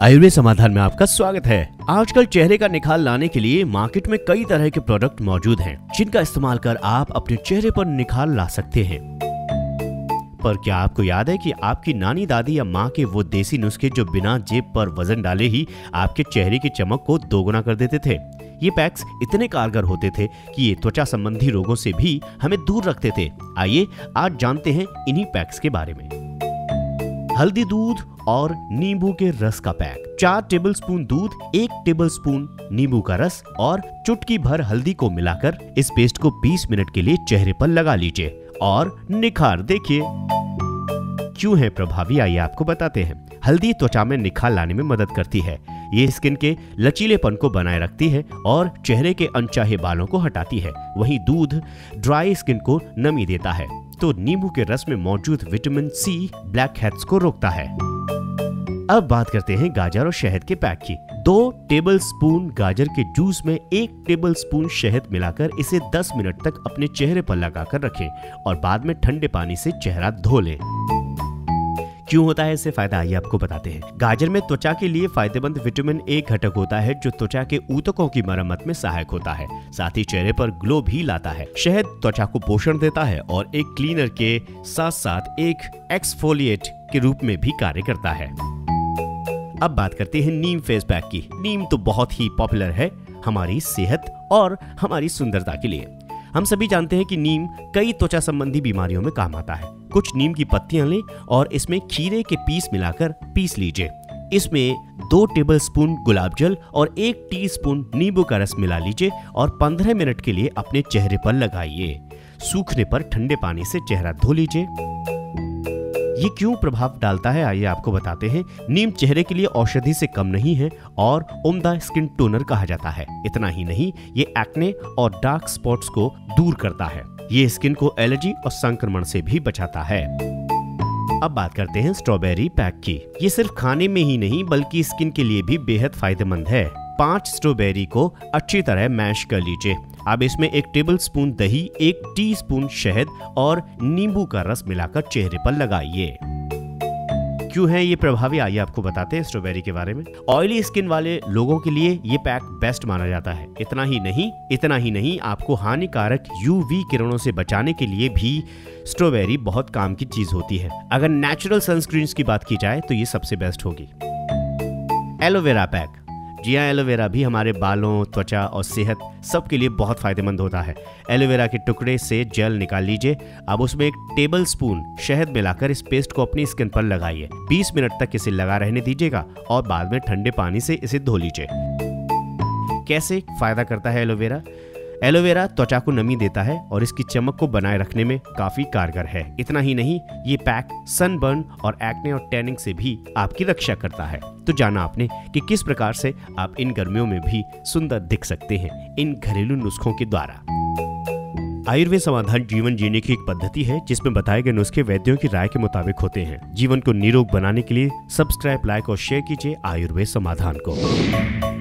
आयुर्वेद समाधान में आपका स्वागत है। आजकल चेहरे का निखार लाने के लिए मार्केट में कई तरह के प्रोडक्ट मौजूद हैं, जिनका इस्तेमाल कर आप अपने चेहरे पर निखार ला सकते हैं। पर क्या आपको याद है कि आपकी नानी दादी या माँ के वो देसी नुस्खे जो बिना जेब पर वजन डाले ही आपके चेहरे की चमक को दोगुना कर देते थे। ये पैक्स इतने कारगर होते थे कि ये त्वचा संबंधी रोगों से भी हमें दूर रखते थे। आइए आज जानते हैं इन्हीं पैक्स के बारे में। हल्दी दूध और नींबू के रस का पैक। 4 टेबलस्पून दूध, 1 टेबलस्पून नींबू का रस और चुटकी भर हल्दी को मिलाकर इस पेस्ट को 20 मिनट के लिए चेहरे पर लगा लीजिए और निखार देखिए। क्यों है प्रभावी, आइए आपको बताते हैं। हल्दी त्वचा में निखार लाने में मदद करती है। ये स्किन के लचीलेपन को बनाए रखती है और चेहरे के अनचाहे बालों को हटाती है। वहीं दूध ड्राई स्किन को नमी देता है, तो नींबू के रस में मौजूद विटामिन सी ब्लैक हेड्स को रोकता है। अब बात करते हैं गाजर और शहद के पैक की। 2 टेबलस्पून गाजर के जूस में 1 टेबलस्पून शहद मिलाकर इसे 10 मिनट तक अपने चेहरे पर लगाकर रखें और बाद में ठंडे पानी से चेहरा धो लें। क्यों होता है इससे फायदा, आइए आपको बताते हैं। गाजर में त्वचा के लिए फायदेमंद विटामिन ए घटक होता है, जो त्वचा के ऊतकों की मरम्मत में सहायक होता है। साथ ही चेहरे पर ग्लो भी लाता है। शहद त्वचा को पोषण देता है और एक क्लीनर के साथ साथ एक एक्सफोलिएट के रूप में भी कार्य करता है। अब बात करते हैं नीम फेस पैक की। नीम तो बहुत ही पॉपुलर है हमारी सेहत और हमारी सुंदरता के लिए। हम सभी जानते हैं कि नीम कई त्वचा संबंधी बीमारियों में काम आता है। कुछ नीम की पत्तियां लें और इसमें खीरे के पीस मिलाकर पीस लीजिए। इसमें 2 टेबलस्पून गुलाब जल और 1 टीस्पून नींबू का रस मिला लीजिए और 15 मिनट के लिए अपने चेहरे पर लगाइए। सूखने पर ठंडे पानी से चेहरा धो लीजिए। ये क्यों प्रभाव डालता है, आइए आपको बताते हैं। नीम चेहरे के लिए औषधि से कम नहीं है और उम्दा स्किन टोनर कहा जाता है। इतना ही नहीं, ये एक्ने और डार्क स्पॉट्स को दूर करता है। ये स्किन को एलर्जी और संक्रमण से भी बचाता है। अब बात करते हैं स्ट्रॉबेरी पैक की। ये सिर्फ खाने में ही नहीं बल्कि स्किन के लिए भी बेहद फायदेमंद है। 5 स्ट्रॉबेरी को अच्छी तरह मैश कर लीजिए। अब इसमें 1 टेबलस्पून दही, 1 टीस्पून शहद और नींबू का रस मिलाकर चेहरे पर लगाइए। क्यों है ये प्रभावी, आइए आपको बताते हैं स्ट्रॉबेरी के बारे में। ऑयली स्किन वाले लोगों के लिए ये पैक बेस्ट माना जाता है। इतना ही नहीं आपको हानिकारक यूवी किरणों से बचाने के लिए भी स्ट्रॉबेरी बहुत काम की चीज होती है। अगर नेचुरल सनस्क्रीन की बात की जाए तो ये सबसे बेस्ट होगी। Aloe vera pack. जी हाँ, एलोवेरा भी हमारे बालों, त्वचा और सेहत सबके लिए बहुत फायदेमंद होता है। एलोवेरा के टुकड़े से जेल निकाल लीजिए। अब उसमें 1 टेबलस्पून शहद मिलाकर इस पेस्ट को अपनी स्किन पर लगाइए। 20 मिनट तक इसे लगा रहने दीजिएगा और बाद में ठंडे पानी से इसे धो लीजिए। कैसे फायदा करता है एलोवेरा? एलोवेरा त्वचा को नमी देता है और इसकी चमक को बनाए रखने में काफी कारगर है। इतना ही नहीं, ये पैक सनबर्न और एक्ने और टैनिंग से भी आपकी रक्षा करता है। तो जाना आपने कि किस प्रकार से आप इन गर्मियों में भी सुंदर दिख सकते हैं इन घरेलू नुस्खों के द्वारा। आयुर्वेद समाधान जीवन जीने की एक पद्धति है, जिसमें बताए गए नुस्खे वैद्यों की राय के मुताबिक होते हैं। जीवन को निरोग बनाने के लिए सब्सक्राइब, लाइक और शेयर कीजिए आयुर्वेद समाधान को।